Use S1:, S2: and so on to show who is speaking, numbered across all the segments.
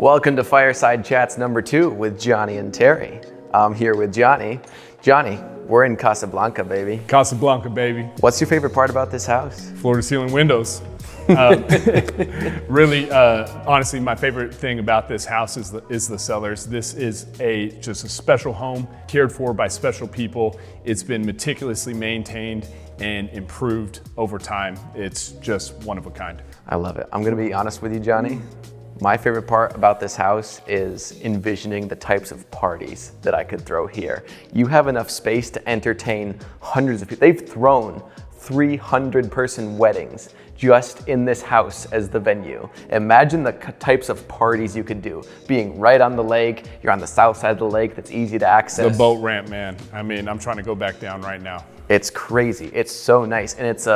S1: Welcome to Fireside Chats number 2 with Johnny and Terry. I'm here with Johnny. Johnny, we're in Casablanca, baby.
S2: Casablanca, baby.
S1: What's your favorite part about this house?
S2: Floor-to-ceiling windows. Really, honestly, my favorite thing about this house is the cellars. This is just a special home, cared for by special people. It's been meticulously maintained and improved over time. It's just one of a kind.
S1: I love it. I'm gonna be honest with you, Johnny. My favorite part about this house is envisioning the types of parties that I could throw here. You have enough space to entertain hundreds of people. They've thrown 300-person weddings just in this house as the venue. Imagine the types of parties you could do. Being right on the lake, you're on the south side of the lake that's easy to access.
S2: The boat ramp, man. I mean, I'm trying to go back down right now.
S1: It's crazy. It's so nice. And it's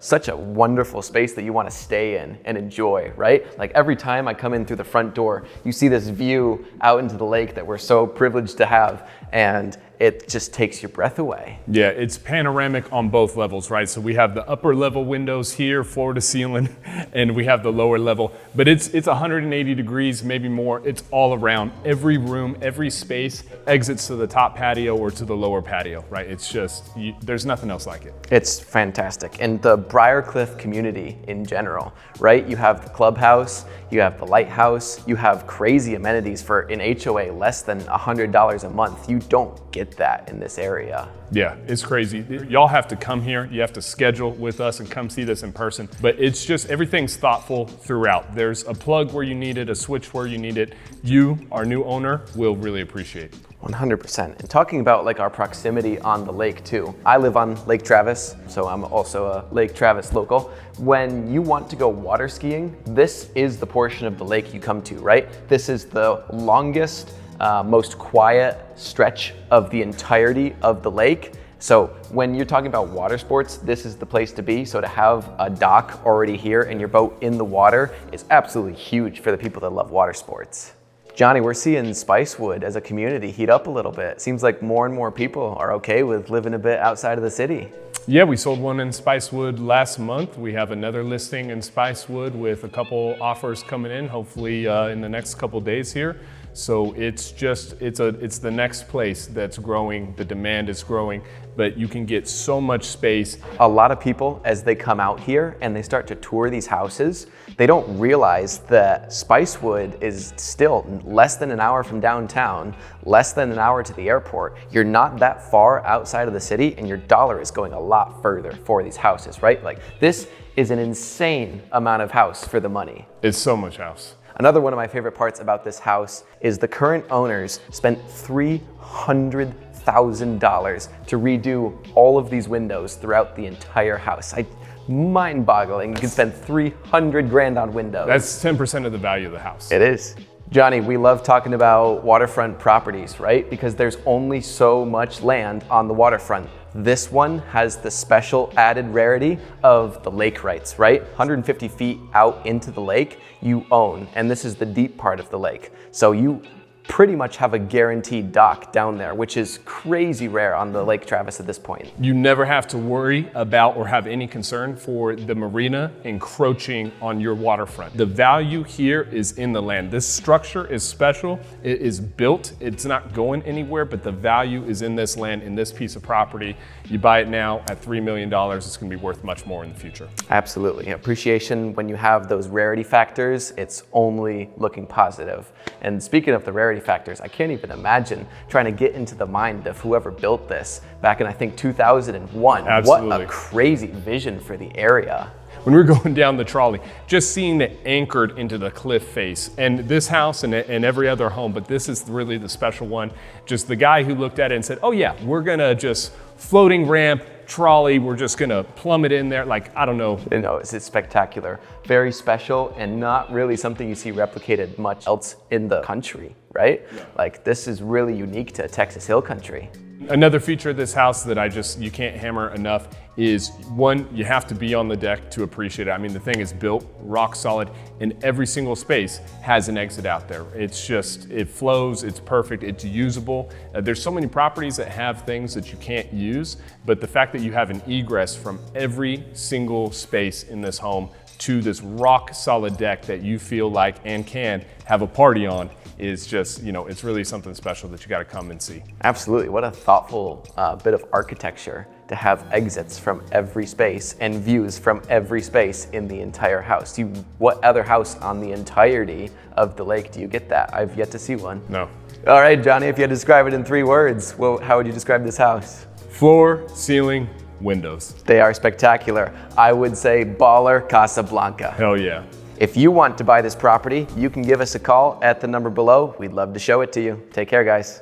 S1: such a wonderful space that you want to stay in and enjoy, right? Like every time I come in through the front door, you see this view out into the lake that we're so privileged to have. And it just takes your breath away.
S2: Yeah, it's panoramic on both levels, right? So we have the upper level windows here, floor to ceiling, and we have the lower level. But it's 180 degrees, maybe more. It's all around. Every room, every space exits to the top patio or to the lower patio, right? It's just, there's nothing else like it.
S1: It's fantastic. And the Briarcliff community in general, right? You have the clubhouse, you have the lighthouse, you have crazy amenities for an HOA less than $100 a month. You don't get that in this area.
S2: Yeah, it's crazy. Y'all have to come here. You have to schedule with us and come see this in person. But it's just, everything's thoughtful throughout. There's a plug where you need it, a switch where you need it. You, our new owner, will really appreciate.
S1: 100%. And talking about like our proximity on the lake too. I live on Lake Travis, so I'm also a Lake Travis local. When you want to go water skiing, this is the portion of the lake you come to, right? This is the longest, most quiet stretch of the entirety of the lake. So when you're talking about water sports, this is the place to be. So to have a dock already here and your boat in the water is absolutely huge for the people that love water sports. Johnny, we're seeing Spicewood as a community heat up a little bit. Seems like more and more people are okay with living a bit outside of the city.
S2: Yeah, we sold one in Spicewood last month. We have another listing in Spicewood with a couple offers coming in, hopefully in the next couple days here. So it's the next place that's growing. The demand is growing, but you can get so much space.
S1: A lot of people, as they come out here and they start to tour these houses, they don't realize that Spicewood is still less than an hour from downtown, less than an hour to the airport. You're not that far outside of the city and your dollar is going a lot further for these houses, right? Like this is an insane amount of house for the money.
S2: It's so much house.
S1: Another one of my favorite parts about this house is the current owners spent $300,000 to redo all of these windows throughout the entire house. Mind-boggling. You can spend 300 grand on windows.
S2: That's 10% of the value of the house.
S1: It is. Johnny, we love talking about waterfront properties, right? Because there's only so much land on the waterfront. This one has the special added rarity of the lake rights, right? 150 feet out into the lake, you own, and this is the deep part of the lake. So you pretty much have a guaranteed dock down there, which is crazy rare on the Lake Travis at this point.
S2: You never have to worry about or have any concern for the marina encroaching on your waterfront. The value here is in the land. This structure is special. It is built. It's not going anywhere, but the value is in this land, in this piece of property. You buy it now at $3 million, it's gonna be worth much more in the future.
S1: Absolutely. Appreciation, when you have those rarity factors, it's only looking positive. And speaking of the rarity factors, I can't even imagine trying to get into the mind of whoever built this back in, I think, 2001.
S2: Absolutely.
S1: What a crazy vision for the area.
S2: When we're going down the trolley, just seeing it anchored into the cliff face, and this house and every other home, but this is really the special one. Just the guy who looked at it and said, oh yeah, we're gonna just floating ramp, trolley, we're just gonna plumb it in there. Like, I don't know.
S1: You know, it's spectacular, very special, and not really something you see replicated much else in the country, right? Yeah. Like, this is really unique to Texas Hill Country.
S2: Another feature of this house that you can't hammer enough is, one, you have to be on the deck to appreciate it. I mean, the thing is built rock solid, and every single space has an exit out there. It's just, it flows, it's perfect, it's usable. There's so many properties that have things that you can't use, but the fact that you have an egress from every single space in this home to this rock solid deck that you feel like and can have a party on is just, it's really something special that you got to come and see.
S1: Absolutely. What a thoughtful bit of architecture to have exits from every space and views from every space in the entire house. What other house on the entirety of the lake do you get that? I've yet to see one.
S2: No.
S1: All right, Johnny, if you had to describe it in 3 words, well, how would you describe this house?
S2: Floor, ceiling, windows.
S1: They are spectacular. I would say baller Casablanca.
S2: Hell yeah.
S1: If you want to buy this property, you can give us a call at the number below. We'd love to show it to you. Take care, guys.